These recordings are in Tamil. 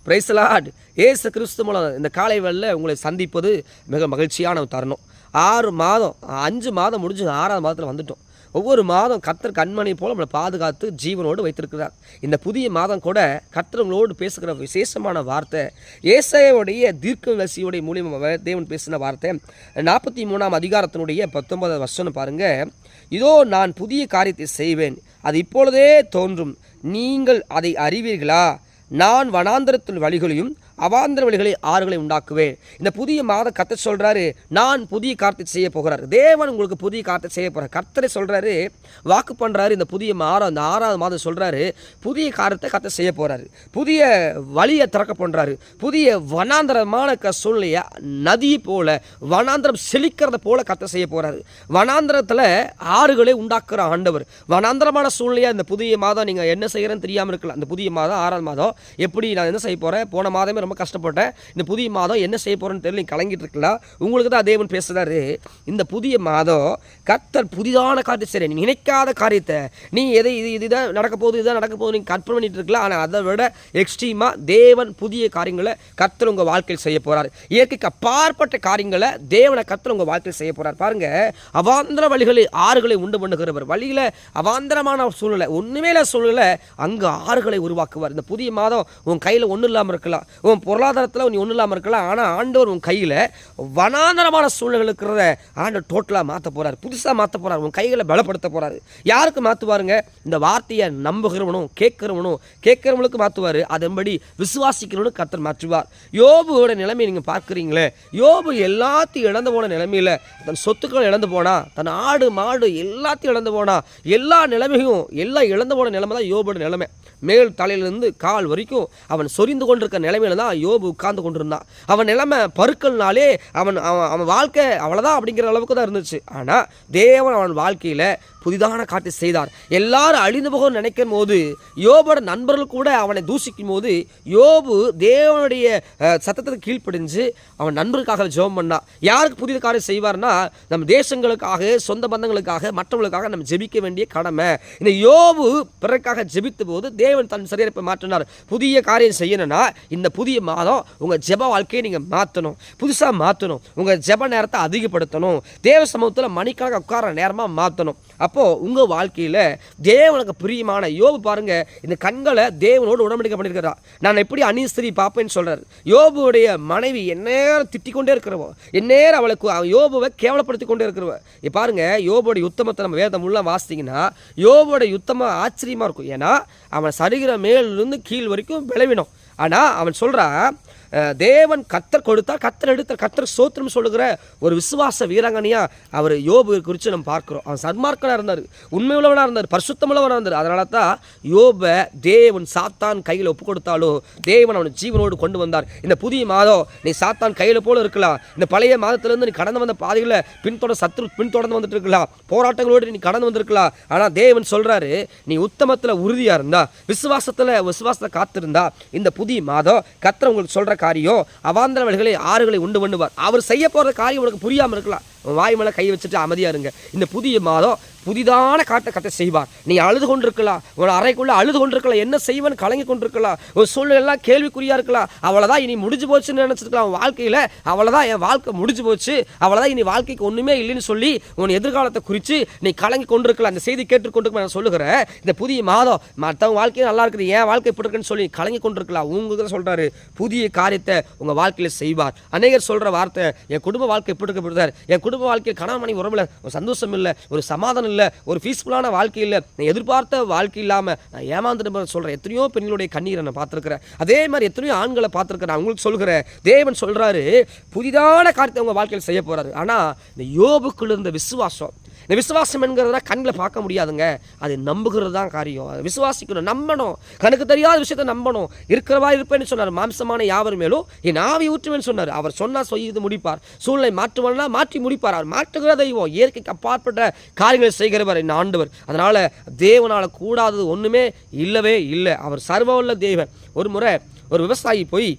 Price the lord. இயேசு கிறிஸ்து மூலம் இந்த காலை வேளையில் உங்களை சந்திப்பது மிக மகிழ்ச்சியான ஒரு தருணம். 6 மாதம் 5 மாதம் முடிஞ்சு 6ஆவது மாதத்தில் வந்துட்டோம். ஒவ்வொரு மாதம் கர்த்தர் கண்மணி போல் நம்மளை பாதுகாத்து ஜீவனோடு வைத்திருக்கிறார். இந்த புதிய மாதம் கூட கர்த்தர் உங்களோடு பேசுகிற விசேஷமான வார்த்தை, ஏசாயாவுடைய தீர்க்கதரிசியுடைய மூலியமாக தேவன் பேசின வார்த்தை 43ஆம் அதிகாரத்தினுடைய 19வது வசனம் பாருங்கள். இதோ நான் புதிய காரியத்தை செய்வேன், அது இப்பொழுதே தோன்றும், நீங்கள் அதை அறிவீர்களா? நான் வனாந்தரத்தின் வழிகளையும் அவாந்தர வழிகளை ஆறுகளை உண்டாக்குவேன். இந்த புதிய மாதம் கர்த்தர் சொல்கிறாரு, நான் புதிய காரியத்தை செய்ய போகிறார். தேவன் உங்களுக்கு புதிய காரியத்தை செய்ய போகிறார். கர்த்தரை சொல்கிறாரு, வாக்கு பண்ணுறாரு. இந்த புதிய மாதம், இந்த 6ஆவது மாதம் சொல்கிறாரு, புதிய காரியத்தை கர்த்தர் செய்ய போகிறாரு. புதிய வழியை திறக்க பண்ணுறாரு. புதிய வனாந்தரமான சூழ்நிலையை நதி போல வனாந்தரம் செழிக்கிறத போல கர்த்தர் செய்ய போகிறாரு. வனாந்தரத்தில் ஆறுகளை உண்டாக்குற ஆண்டவர். வனாந்தரமான சூழ்நிலையாக இந்த புதிய மாதம் நீங்கள் என்ன செய்கிறேன்னு தெரியாமல் இருக்கலாம். இந்த புதிய மாதம் 6ஆவது மாதம் எப்படி நான் என்ன செய்ய போகிறேன், போன மாதமே ரொம்ப கஷ்டப்பட்டேன், இந்த புதிய மாதம் என்ன செய்ய போறேன்னு தெரியல, நீங்க கலங்கிட்டு இருக்கலாம். உங்களுக்கு தான் தேவன் பேசுறாரு, இந்த புதிய மாதம் கர்த்தர் புதிதான காரியத்தை செய்ய, நீ நினைக்காத காரியத்தை, நீ எதை இதுதான் நடக்க போகுது, இதுதான் நடக்க போகுது நீங்க கற்பனை பண்ணிட்டு இருக்கலாம். ஆனால் அதை விட எக்ஸ்ட்ரீமா தேவன் புதிய காரியங்களை கர்த்தர் உங்க வாழ்க்கையில் செய்ய போறாரு. இயற்கைக்கு அப்பாற்பட்ட காரியங்களை தேவனை கர்த்தர் உங்க வாழ்க்கையில் செய்ய போறார். பாருங்க, அவாந்தர வழிகளை ஆறுகளை உண்டு பண்ணுகிறவர். வழியில அவாந்தரமான சூழ்நிலை, ஒண்ணுமே இல்ல சூழ்நிலை, அங்கு ஆறுகளை உருவாக்குவார். இந்த புதிய மாதம் உன் கையில் ஒன்றும் இல்லாமல் இருக்கலாம், உன் பொருளாதாரத்தில் நீ ஒன்றும் இல்லாமல் இருக்கலாம். ஆனால் ஆண்டவர் உன் கையில் வனாந்தரமான சூழ்நிலை இருக்கிறத ஆண்டவர் டோட்டலாக மாற்ற போகிறார், புதுசாக மாற்ற போகிறார், உன் கைகளை பலப்படுத்த போகிறாரு. யாருக்கு மாற்றுவாருங்க? இந்த வார்த்தையை நம்புகிறவனும் கேட்கிறவனுக்கு மாற்றுவார். அதன்படி விசுவாசிக்கிறவனுக்கு கர்த்தர் மாற்றுவார். யோபுவோட நிலைமையை நீங்கள் பார்க்குறீங்களே, யோபு எல்லாத்தையும் இழந்து போன நிலைமையில், தன் சொத்துக்கள் இழந்து போனா, தன் ஆடு மாடு எல்லாத்தையும் இழந்து போனா, எல்லா நிலைமையும் எல்லாம் இழந்து போன நிலைமை தான் யோபோட நிலைமை. மேல் தலையிலிருந்து கால் வரைக்கும் அவன் சொரிந்து கொண்டிருக்க நிலைமையில தான் யோபு உட்கார்ந்து கொண்டிருந்தான். அவன் நிலைமை பருக்கள்னாலே அவன் வாழ்க்கை அவ்வளோதான் அப்படிங்கிற அளவுக்கு தான் இருந்துச்சு. ஆனால் தேவன் அவன் வாழ்க்கையில் புதிதான காரியத்தை செய்தார். எல்லாரும் அழிந்து போக நினைக்கும் போது, யோபோட நண்பர்கள் கூட அவனை தூசிக்கும் போது, யோபு தேவனுடைய சத்தத்துக்கு கீழ்ப்படிஞ்சு அவன் நண்பர்களுக்காக ஜெபம் பண்ணா. யாருக்கு புதிய காரியம் செய்வார்னா, நம்ம தேசங்களுக்காக, சொந்த பந்தங்களுக்காக, மற்றவர்களுக்காக நம்ம ஜெபிக்க வேண்டிய கடமை. இந்த யோபு பிறருக்காக ஜெபித்த போது தேவன் தன் சரீரத்தை மாற்றினார். புதிய காரியம் செய்யணும்னா இந்த புதிய மாதம் உங்கள் ஜெப வாழ்க்கையை நீங்கள் மாற்றணும், புதுசாக மாற்றணும், உங்கள் ஜெப நேரத்தை அதிகப்படுத்தணும், தேவ சமூகத்தில் மணிக்கணக்காக உட்கார நேரமாக மாற்றணும். அப்போது உங்கள் வாழ்க்கையில் தேவனுக்கு பிரியமான யோபு பாருங்க, இந்த கண்களை தேவனோடு உடன்படிக்கை பண்ணியிருக்கிறா. நான் எப்படி அந்நிய பார்ப்பேன்னு சொல்கிறார். யோபுடைய மனைவி எந்நேரம் திட்டிக் கொண்டே இருக்கிறவோ, எந்நேரம் அவளுக்கு யோபுவை கேவலப்படுத்தி கொண்டே இருக்கிறவ. பாருங்க, யோபுடைய யுத்தமத்தை நம்ம வேதம் உள்ள வாசித்தீங்கன்னா யோபுடைய யுத்தமாக ஆச்சரியமாக இருக்கும். ஏன்னா அவன் சரீர மேலிருந்து கீழ் வரைக்கும் விளைவினோம். ஆனால் அவன் சொல்கிறான், தேவன் கர்த்தர் கொடுத்தார், கர்த்தர் எடுத்தார், கர்த்தர் சோத்திரம் சொல்லுகிற ஒரு விசுவாச வீராங்கனியா அவர் யோபு குறித்து நம்ம பார்க்கிறோம். அவன் சன்மார்க்கனாக இருந்தார், உண்மை உள்ளவனாக இருந்தார், பரிசுத்தமுள்ளவனாக இருந்தார். அதனால தான் யோபை தேவன் சாத்தான் கையில் ஒப்பு கொடுத்தாலும் தேவன் அவனை ஜீவனோடு கொண்டு வந்தார். இந்த புதிய மாதம் நீ சாத்தான் கையில் போல இருக்கலாம், இந்த பழைய மாதத்திலிருந்து நீ கடந்து வந்த பாதைகளை பின்தொடர்ந்து வந்துட்டு இருக்கலாம், போராட்டங்களோடு நீ கடந்து வந்திருக்கலாம். ஆனால் தேவன் சொல்றாரு, நீ உத்தமத்தில் உறுதியாக இருந்தா, விசுவாசத்தை காத்திருந்தா, இந்த புதிய மாதம் கர்த்தர் உங்களுக்கு சொல்ற காரியம் அவாந்தர வழிகளை ஆறுகளை உண்டு பண்ணுவார். அவர் செய்ய போற காரியம் உனக்கு புரியாமல் இருக்கலாம், வாய் மேலே கை வச்சுட்டு அமைதியாக இருங்க. இந்த புதிய மாதம் புதிதான கத்தை செய்வார். நீ அழுது கொண்டிருக்கலாம், ஒரு அறைக்குள்ளே அழுது கொண்டிருக்கலாம், என்ன செய்வேன்னு கலங்கி கொண்டிருக்கலாம், ஒரு சூழ்நிலாம் கேள்விக்குறியாக இருக்கலாம், அவ்வளோதான் இனி முடிஞ்சு போச்சுன்னு நினச்சிருக்கலாம் வாழ்க்கையில், அவ்வளோதான் என் வாழ்க்கை முடிஞ்சு போச்சு, அவ்வளோதான் இனி வாழ்க்கைக்கு ஒன்றுமே இல்லைன்னு சொல்லி உன் எதிர்காலத்தை குறித்து நீ கலங்கி கொண்டிருக்கலாம். அந்த செய்தி கேட்டுக்கொண்டு நான் சொல்லுகிறேன், இந்த புதிய மாதம் மற்றவங்க வாழ்க்கையும் நல்லா இருக்குது, என் வாழ்க்கை இப்படி இருக்குன்னு சொல்லி கலங்கி கொண்டிருக்கலாம். உங்களுக்கு சொல்கிறாரு, புதிய காரியத்தை உங்கள் வாழ்க்கையில் செய்வார். அநேகர் சொல்கிற வார்த்தை, என் குடும்ப வாழ்க்கை எப்படி இருக்கப்படுறார், என் குடும்ப வாழ்க்கையில் கணவன் மனைவி உறவில் ஒரு சந்தோஷம் இல்லை, ஒரு சமாதானம் இல்லை, ஒரு பீஸ்ஃபுல்லான வாழ்க்கை இல்லை, நான் எதிர்பார்த்த வாழ்க்கை இல்லாமல் நான் ஏமாந்துட்டு சொல்கிறேன். எத்தனையோ பெண்களுடைய கண்ணீரை நான் பார்த்துருக்கிறேன், அதே மாதிரி எத்தனையோ ஆண்களை பார்த்துருக்கிறேன். நான் உங்களுக்கு சொல்கிறேன், தேவன் சொல்கிறாரு புதிதான காரியத்தை உங்கள் வாழ்க்கையில் செய்ய போகிறாரு. ஆனால் இந்த யோபுக்குள்ள இருந்த விசுவாசம், இந்த விசுவாசம் என்கிறத கண்ணில் பார்க்க முடியாதுங்க, அது நம்புகிறது தான் காரியம். அதை விசுவாசிக்கணும், நம்பணும், கணக்கு தெரியாத விஷயத்தை நம்பணும். இருக்கிறவா இருப்பேன்னு சொன்னார், மாம்சமான யாவர் மேலும் என் ஆவி ஊற்றுவேன்னு சொன்னார். அவர் சொன்னால் செய்து முடிப்பார், சூழ்நிலை மாற்றுவானா மாற்றி முடிப்பார். அவர் மாற்றுகிற தெய்வம், இயற்கைக்கு அப்பாற்பட்ட காரியங்களை செய்கிறவர் என் ஆண்டவர். அதனால் தேவனால் கூடாதது ஒன்றுமே இல்லவே இல்லை. அவர் சர்வ உள்ள தேவன். ஒரு முறை ஒரு விவசாயி போய்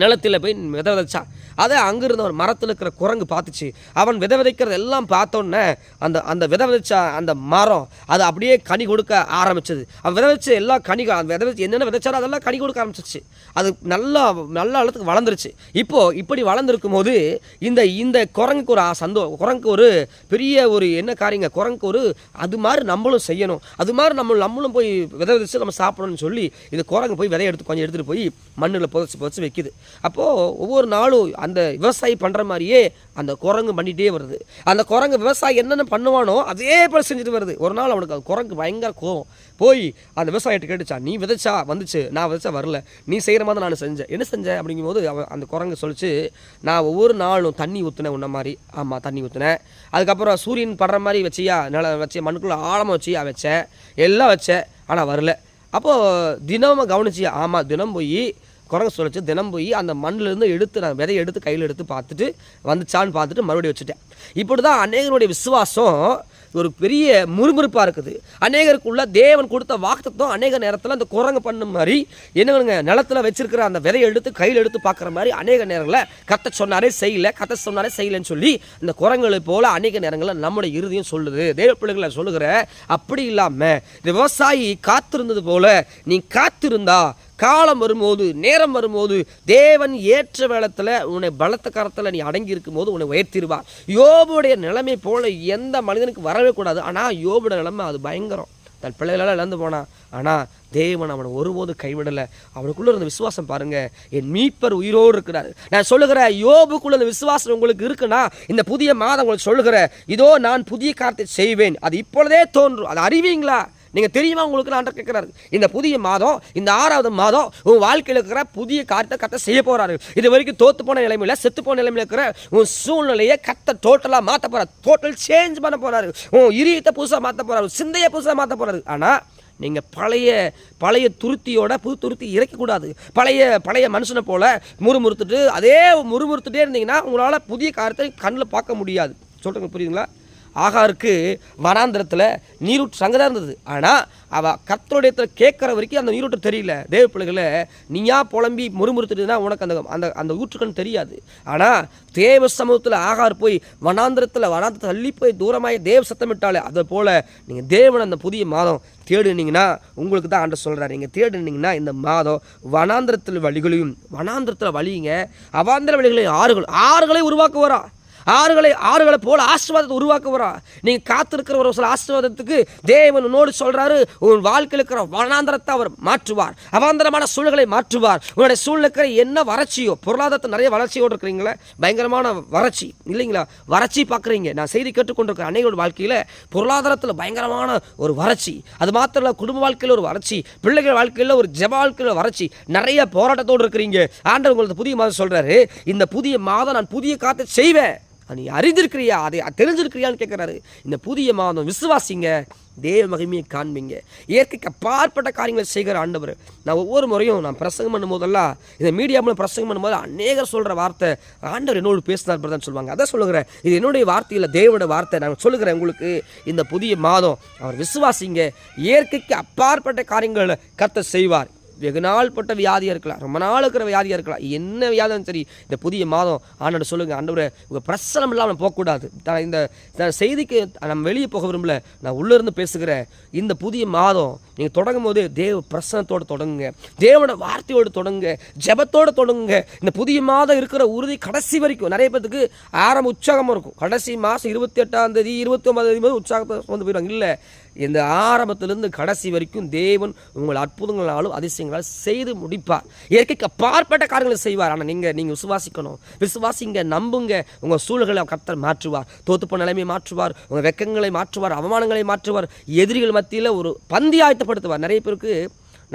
நிலத்தில் போய் விதைச்சா, அதை அங்கிருந்த ஒரு மரத்தில் இருக்கிற குரங்கு பார்த்துச்சு. அவன் விதைக்கிறது எல்லாம் பார்த்தோன்னே அந்த அந்த விதைச்ச அந்த மரம் அது அப்படியே கனி கொடுக்க ஆரம்பிச்சது. அவன் விதைச்ச எல்லா கனிகள் விதைச்சு என்னென்ன விதைச்சாரோ அதெல்லாம் கனி கொடுக்க ஆரம்பிச்சிச்சு. அது நல்ல அளவுக்கு வளர்ந்துருச்சு. இப்படி வளர்ந்துருக்கும் போது இந்த இந்த குரங்குக்கு ஒரு குரங்குக்கு ஒரு பெரிய ஒரு என்ன காரியங்க, குரங்குக்கு ஒரு அது மாதிரி நம்மளும் செய்யணும், அது மாதிரி நம்மளும் போய் விதைச்சு நம்ம சாப்பிடணும்னு சொல்லி இந்த குரங்கு போய் விதையை கொஞ்சம் எடுத்துகிட்டு போய் மண்ணில் புதைச்சி வைக்குது. அப்போது ஒவ்வொரு நாளும் அந்த விவசாயி பண்ணுற மாதிரியே அந்த குரங்கு பண்ணிகிட்டே வருது. அந்த குரங்கு விவசாயி என்னென்ன பண்ணுவானோ அதே போல் செஞ்சுட்டு வருது. ஒரு நாள் அவனுக்கு குரங்கு பயங்கர கோவம் போய் அந்த விவசாயிட்ட கேட்டுச்சா, நீ விதைச்சா வந்துச்சு, நான் விதைச்சா வரல, நீ செய்கிற மாதிரி நான் செஞ்சேன், என்ன செஞ்சேன் அப்படிங்கும்போது அந்த குரங்கு சொல்லிச்சு, நான் ஒவ்வொரு நாளும் தண்ணி ஊற்றுனேன் உன்ன மாதிரி. ஆமாம், தண்ணி ஊற்றுனேன். அதுக்கப்புறம் சூரியன் படுற மாதிரி வச்சியா, நிலம் வச்சு மண்ணுக்குள்ளே ஆழமாக வச்சியா வச்சேன், எல்லாம் வச்சேன், ஆனால் வரல. அப்போது தினமும் கவனிச்சியா? ஆமாம், தினம் போய் குரங்கு சொல்லிச்சு, தினம் போய் அந்த மண்ணிலேருந்து எடுத்து நான் விதையை எடுத்து கையில் எடுத்து பார்த்துட்டு வந்துச்சான்னு பார்த்துட்டு மறுபடியும் வச்சுட்டேன். இப்படி தான் அநேகருடைய விசுவாசம் ஒரு பெரிய முறுமுறுப்பாக இருக்குது. அநேகருக்குள்ள தேவன் கொடுத்த வாக்குத்தத்தம் அநேக நேரத்தில் அந்த குரங்கு பண்ண மாதிரி என்னங்க நிலத்தில் வச்சிருக்கிற அந்த விதையை எடுத்து கையில் எடுத்து பார்க்குற மாதிரி அநேக நேரங்களில் கத்த சொன்னாரே செய்யலை, கத்த சொன்னாரே செய்யலைன்னு சொல்லி இந்த குரங்களை போல் அநேக நேரங்களில் நம்முடைய இறுதியும் சொல்லுது. தேவ பிள்ளைகளை சொல்லுகிற அப்படி இல்லாமல் இந்த விவசாயி காத்திருந்தது போல நீ காத்திருந்தா காலம் வரும்போது, நேரம் வரும்போது தேவன் ஏற்ற வேளத்தில் உன்னை பலத்த கரத்தில் நீ அடங்கி இருக்கும் போது உன்னை உயர்த்திடுவார். யோபுடைய நிலைமை போல எந்த மனிதனுக்கு வரவே கூடாது. ஆனால் யோபுடைய நிலைமை அது பயங்கரம். தன் பிள்ளைகளெல்லாம் இழந்து போனான், ஆனால் தேவன் அவனை ஒருபோது கைவிடலை. அவனுக்குள்ள இருந்த விசுவாசம் பாருங்க, என் மீட்பர் உயிரோடு இருக்கிறார். நான் சொல்லுகிற யோபுக்குள்ள இந்த விசுவாசம் உங்களுக்கு இருக்குன்னா இந்த புதிய மாதம் உங்களுக்கு சொல்லுகிற, இதோ நான் புதிய காரியத்தை செய்வேன், அது இப்பொழுதே தோன்றும், அதை அறிவீங்களா? நீங்கள் தெரியுமா உங்களுக்கு நான் கேட்குறாரு. இந்த புதிய மாதம், இந்த 6வது மாதம் உன் வாழ்க்கையில் இருக்கிற புதிய காரியத்தை கத்த செய்ய போகிறாரு. இது வரைக்கும் தோத்து போன நிலைமையில், செத்து போன நிலைமையில் இருக்கிற உன் சூழ்நிலையை கத்த டோட்டலாக மாற்ற போகிறார். டோட்டல் சேஞ்ச் பண்ண போகிறாரு. உன் இதயத்தை புதுசாக மாற்ற போகிறாரு, சிந்தையை புதுசாக மாற்ற போகிறாரு. ஆனால் நீங்கள் பழைய துருத்தியோட புது துருத்தி இறக்கக்கூடாது. பழைய மனுஷனை போல் முறுமுறுத்துட்டு அதே முறுமுறுத்துட்டே இருந்தீங்கன்னா உங்களால் புதிய காரியத்தை கண்ணில் பார்க்க முடியாது. சொல்கிறேங்க, புரியுதுங்களா? ஆகாருக்கு வனாந்திரத்தில் நீரூற்று சங்கதாக இருந்தது. ஆனால் அவள் கர்த்தருடைய கேட்குற வரைக்கும் அந்த நீரூற்று தெரியல. தேவ பிள்ளைகளை நீயா புலம்பி முறுமுறுத்துட்டுனா உனக்கு அந்த அந்த ஊற்றுக்கண் தெரியாது. ஆனால் தேவ சமூகத்தில் ஆகார் போய் வனாந்திரத்தில் தள்ளி போய் தூரமாய் தேவ சத்தமிட்டாலே அதை போல் நீங்கள் தேவன் அந்த புதிய மாதம் தேடுனீங்கன்னா உங்களுக்கு தான் ஆண்டு சொல்கிறார். நீங்கள் தேடுனீங்கன்னா இந்த மாதம் வனாந்திரத்தில் வழிகளையும், வனாந்திரத்தில் வழியுங்க, அவாந்திர வழிகளையும் ஆறுகளை உருவாக்க வரா. ஆறுகளை போல ஆசீர்வாதத்தை உருவாக்க வரா. நீங்கள் காத்திருக்கிற ஒரு சில ஆசீர்வாதத்துக்கு தேவன் உன்னோடு சொல்கிறாரு, உன் வாழ்க்கையில் இருக்கிற வனாந்திரத்தை அவர் மாற்றுவார், அவாந்தரமான சூழ்நிலை மாற்றுவார். உன்னுடைய சூழ்நிலை இருக்கிற என்ன வறட்சியோ, பொருளாதாரத்தை நிறைய வறட்சியோடு இருக்கிறீங்களா, பயங்கரமான வறட்சி இல்லைங்களா, வறட்சி பார்க்குறீங்க. நான் செய்தி கேட்டுக்கொண்டிருக்கிற அநேகரோட வாழ்க்கையில் பொருளாதாரத்தில் பயங்கரமான ஒரு வறட்சி, அது மாத்திரம் இல்லை குடும்ப வாழ்க்கையில் ஒரு வறட்சி, பிள்ளைகள் வாழ்க்கையில் ஒரு ஜெப வாழ்க்கையில் வறட்சி, நிறைய போராட்டத்தோடு இருக்கிறீங்க. ஆண்டவர் உங்களுக்கு புதிய மாதம் சொல்கிறாரு, இந்த புதிய மாதம் நான் புதிய காரியத்தை செய்வேன், நீ அறிந்திருக்கிறியா, அதை தெரிஞ்சிருக்கிறியான்னு கேட்குறாரு. இந்த புதிய மாதம் விசுவாசிங்க, தேவ மகிமையை காண்பீங்க, இயற்கைக்கு அப்பாற்பட்ட காரியங்களை செய்கிற ஆண்டவர். நான் ஒவ்வொரு முறையும் நான் பிரசங்கம் பண்ணும் போதெல்லாம் இந்த மீடியாவில் பிரசங்கம் பண்ணும்போது அநேகர் சொல்கிற வார்த்தை, ஆண்டவர் என்னோடு பேசினார் பிரதான் சொல்லுவாங்க. அதை சொல்லுகிறேன், இது என்னுடைய வார்த்தையில் தேவனோட வார்த்தை. நான் சொல்லுகிறேன் உங்களுக்கு, இந்த புதிய மாதம் அவர் விசுவாசிங்க, இயற்கைக்கு அப்பாற்பட்ட காரியங்களை கர்த்தர் செய்வார். வெகு நாள் பட்ட வியாதியாக இருக்கலாம், ரொம்ப நாள் இருக்கிற வியாதியாக இருக்கலாம், என்ன வியாதியும் சரி, இந்த புதிய மாதம் ஆண்டவர் சொல்லுங்கள், ஆண்டவரே உங்கள் பிரசனம் இல்லாமல் போகக்கூடாது. இந்த செய்திக்கு நம்ம வெளியே போக விரும்பல, நான் உள்ளேருந்து பேசுகிறேன். இந்த புதிய மாதம் நீங்கள் தொடங்கும் போது தேவ பிரசனத்தோடு தொடங்குங்க, தேவனோட வார்த்தையோடு தொடங்குங்க, ஜெபத்தோடு தொடங்குங்க. இந்த புதிய மாதம் இருக்கிற உறுதி கடைசி வரைக்கும் நிறைய பேருக்கு ஆரம்ப உற்சாகமாக இருக்கும். கடைசி மாதம் 28ஆம் தேதி 29ஆம் தேதி உற்சாகத்தை வந்து போயிடுவாங்க. இல்லை, இந்த ஆரம்பத்திலிருந்து கடைசி வரைக்கும் தேவன் உங்கள் அற்புதங்களாலும் அதிசயங்களால் செய்து முடிப்பார். இயற்கைக்கு அப்பாற்பட்ட காரியங்களை செய்வார். ஆனால் நீங்கள் விசுவாசிக்கணும், விசுவாசிங்க, நம்புங்க. உங்கள் சூழல்களை கர்த்தர் மாற்றுவார், தோத்துப்போன நிலைமையை மாற்றுவார், உங்கள் வெக்கங்களை மாற்றுவார், அவமானங்களை மாற்றுவார், எதிரிகள் மத்தியில் ஒரு பந்தி ஆயத்தப்படுத்துவார். நிறைய பேருக்கு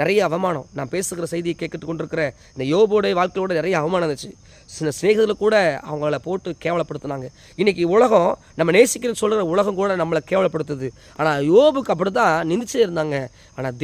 நிறைய அவமானம், நான் பேசுகிற செய்தியை கேட்டுட்டு கொண்டிருக்கிற இந்த யோபோடைய வாழ்க்கையோட நிறைய அவமானம் இருந்துச்சு. சில சிநேகத்தில் கூட அவங்கள போட்டு கேவலப்படுத்தினாங்க. இன்றைக்கி உலகம் நம்ம நேசிக்கிறேன்னு சொல்கிற உலகம் கூட நம்மளை கேவலப்படுத்துது. ஆனால் யோபுக்கு அப்படி தான் நினைச்சே இருந்தாங்க. ஆனால்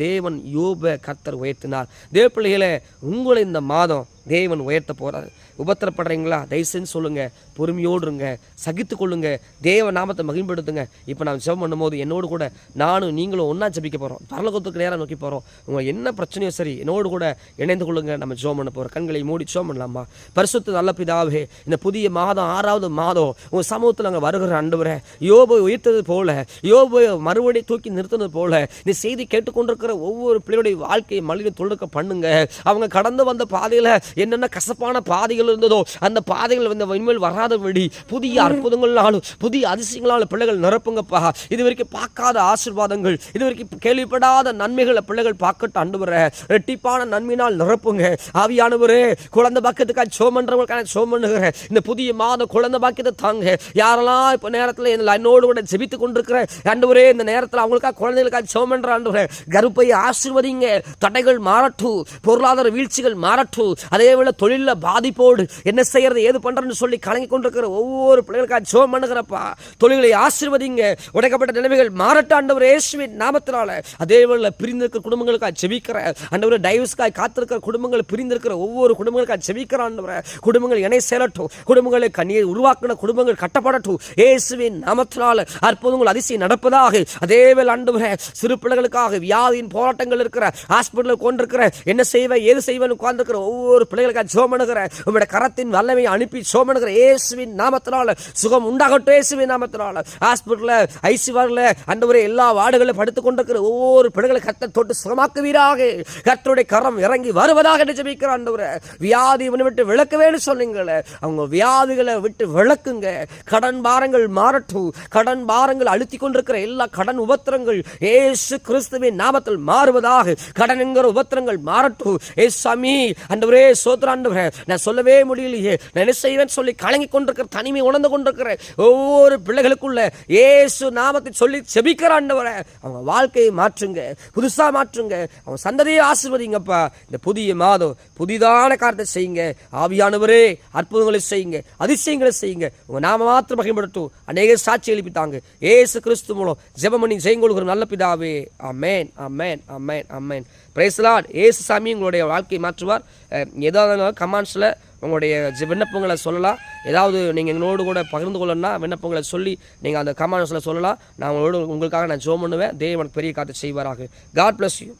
தேவன் யோபை கர்த்தர் உயர்த்தினார். தேவ பிள்ளைகளை, உங்களை இந்த மாதம் தேவன் உயர்த்த போகிறார். உபத்திரப்படுறீங்களா? தயவுசெஞ்சு சொல்லுங்கள், பொறுமையோடு இருங்க, சகித்து கொள்ளுங்க, தேவ நாமத்தை மகிமைப்படுத்துங்க. இப்போ நான் ஜெபம் பண்ணும்போது என்னோடு கூட நானும் நீங்களும் ஒன்றா ஜெபிக்க போகிறோம். பரலோகத்துக்கு நேரம் நோக்கி போகிறோம். உங்கள் என்ன பிரச்சனையோ சரி, என்னோடு கூட இணைந்து கொள்ளுங்க. நம்ம ஜெபம் பண்ண போகிறோம். கண்களை மூடி ஜெபம் பண்ணலாமா? பரிசுத்த நல்ல பிதாவே, இந்த புதிய மாதம் 6வது மாதம் உங்கள் சமூகத்தில் நாங்கள் வருகிற ஆண்டவரே, யோபை உயர்த்தது போல, யோபை மறுபடியும் தூக்கி நிறுத்தினது போல இந்த செய்தி கேட்டுக்கொண்டிருக்கிற ஒவ்வொரு பிள்ளையுடைய வாழ்க்கையை மலின தொழுக்க பண்ணுங்க. அவங்க கடந்து வந்த பாதையில் என்னென்ன கசப்பான பாதைகள் இருந்ததோ அந்த பாதைகள் வந்து இனிமேல் வராதபடி புதிய அற்புதங்களாலும் புதிய அதிசயங்களாலும் பிள்ளைகள் நிரப்புங்கப்பா. இதுவரைக்கும் பார்க்காத ஆசீர்வாதங்கள், இதுவரைக்கும் கேள்விப்படாத நன்மைகளை பிள்ளைகள் பார்க்கட்டும் ஆண்டவரே. ரெட்டிப்பான நன்மையினால் நிரப்புங்க ஆவியானவரே. குழந்தை பாக்கியத்துக்காக ஜெபம் பண்றவங்களுக்காக ஜெபம் பண்ணுகிற இந்த புதிய மாதம் குழந்தை பாக்கியத்தை தாங்க. யாரெல்லாம் இப்போ நேரத்தில் என்னோடு கூட ஜெபித்து கொண்டிருக்கிற ஆண்டவரே, இந்த நேரத்தில் அவங்களுக்காக குழந்தைகளுக்காக ஜெபம் பண்ற ஆண்டவரே, கருப்பை ஆசீர்வதிங்க. தடைகள் மாறட்டும், பொருளாதார வீழ்ச்சிகள் மாறட்டும், அதே வேளை தொழிலில் பாதிப்போடு என்ன செய்யறது ஏது பண்றேன்னு சொல்லி கலங்கி கொண்டிருக்கிற ஒவ்வொரு பிள்ளைகளுக்காக ஜெபம் பண்ணுகிறப்பா. தொழில்களை ஆசீர்வதிங்க. உடைக்கப்பட்ட நிலைமைகள் மாறட்டும் ஆண்டவரே இயேசுவின் நாமத்தினால. அதே வேளை பிரிந்திருக்கிற குடும்பங்களுக்காக ஜெபிக்கிற ஆண்டவரே, டைவர்ஸ்க்காக காத்திருக்கிற குடும்பங்கள், பிரிந்திருக்கிற ஒவ்வொரு குடும்பங்களுக்காக ஜெபிக்கிற ஆண்டவரே, குடும்பங்கள் இணை சேரட்டும், குடும்பங்களை கண்ணீர் உருவாக்கின குடும்பங்கள் கட்டப்படட்டும் இயேசுவின் நாமத்தினால. அற்புதங்கள் அதிசயம் நடப்பதாக. அதே வேளை ஆண்டவரே, சிறு பிள்ளைகளுக்காக வியாதியின் போராட்டங்கள் இருக்கிற ஹாஸ்பிட்டலில் கொண்டிருக்கிற என்ன செய்வேன் ஏது செய்வேன் உட்கார்ந்துருக்கிற ஒவ்வொரு பிள்ளைகளுக்காக ஜெபம் பண்ணுகிற உங்களுடைய கரத்தின் வல்லமையை அனுப்பி ஜெபம் பண்ணுகிற இயேசுவின் நாமத்தினால சுகம் உண்டாகட்டும் இயேசுவின் நாமத்தினால. ஹாஸ்பிட்டலில் ஐசியூவில் ஆண்டவரே எல்லா வார்டுகளில் படுத்துக் கொண்டிருக்கிற ஒவ்வொரு பிள்ளைகளை கர்த்தர் தொட்டு சுகமாக்குவீராக. கர்த்தருடைய கரம் இறங்கி வருவதாக ஜெபிக்கிற ஆண்டவரே, வியாதி விட்டு விளக்கவேன்னு சொன்னீங்களே, அவங்க வியாதிகளை விட்டு விளக்குங்க. கடன் பாரங்கள் மாறட்டும். கடன் பாரங்கள் அழுத்தி கொண்டிருக்கிற எல்லா கடன் உபத்திரங்கள் இயேசு கிறிஸ்துவின் நாமத்தில் மாறுவதாக. கடன் என்கிற உபத்திரங்கள் மாறட்டும் ஏசாமி. ஆண்டவரே சோத்ர ஆண்டவரே, நான் சொல்லவே முடியலையே, நான் என்ன செய்வேன் சொல்லி கலங்கி கொண்டிருக்கிற, தனிமை உணர்ந்து கொண்டிருக்கிற ஒவ்வொரு பிள்ளைகளுக்குள்ள இயேசு நாமத்தை சொல்லி ஜெபிக்கிற ஆண்டவரே, அவங்க வாழ்க்கையை மாற்றுங்க, புதுசா மாற்றுங்க, அவங்க சந்ததியை ஆசீர்வதிங்கப்பா. இந்த புதிய மாதம் புதிதான காரியத்தை செய்யுங்க ஆவியானவரே. அற்புதங்களை செய்யுங்க, அதிசயங்களை செய்யுங்க. உங்க நாம மாத்திரம் மகிமைப்படட்டும். அநேக சாட்சி எழுப்பித்தாங்க இயேசு கிறிஸ்து மூலம் ஜெபம் பண்ணி செய்யுங்கள் நல்ல பிதாவே. ஆமென், ஆமென், ஆமென், ஆமென். Praise the lord. இயேசு சாமி உங்களுடைய வாழ்க்கையை மாற்றுவார். ஏதாவது கமெண்ட்ஸில் உங்களுடைய விண்ணப்பங்களை சொல்லலாம். ஏதாவது நீங்கள் எங்களோடு கூட பகிர்ந்து கொள்ளணும்னா விண்ணப்பங்களை சொல்லி நீங்கள் அந்த கமெண்ட்ஸில் சொல்லலாம். நான் உங்களுக்காக நான் ஜெபம் பண்ணுவேன். தேவன் பெரிய காரியத்தை செய்வாராக. God bless you.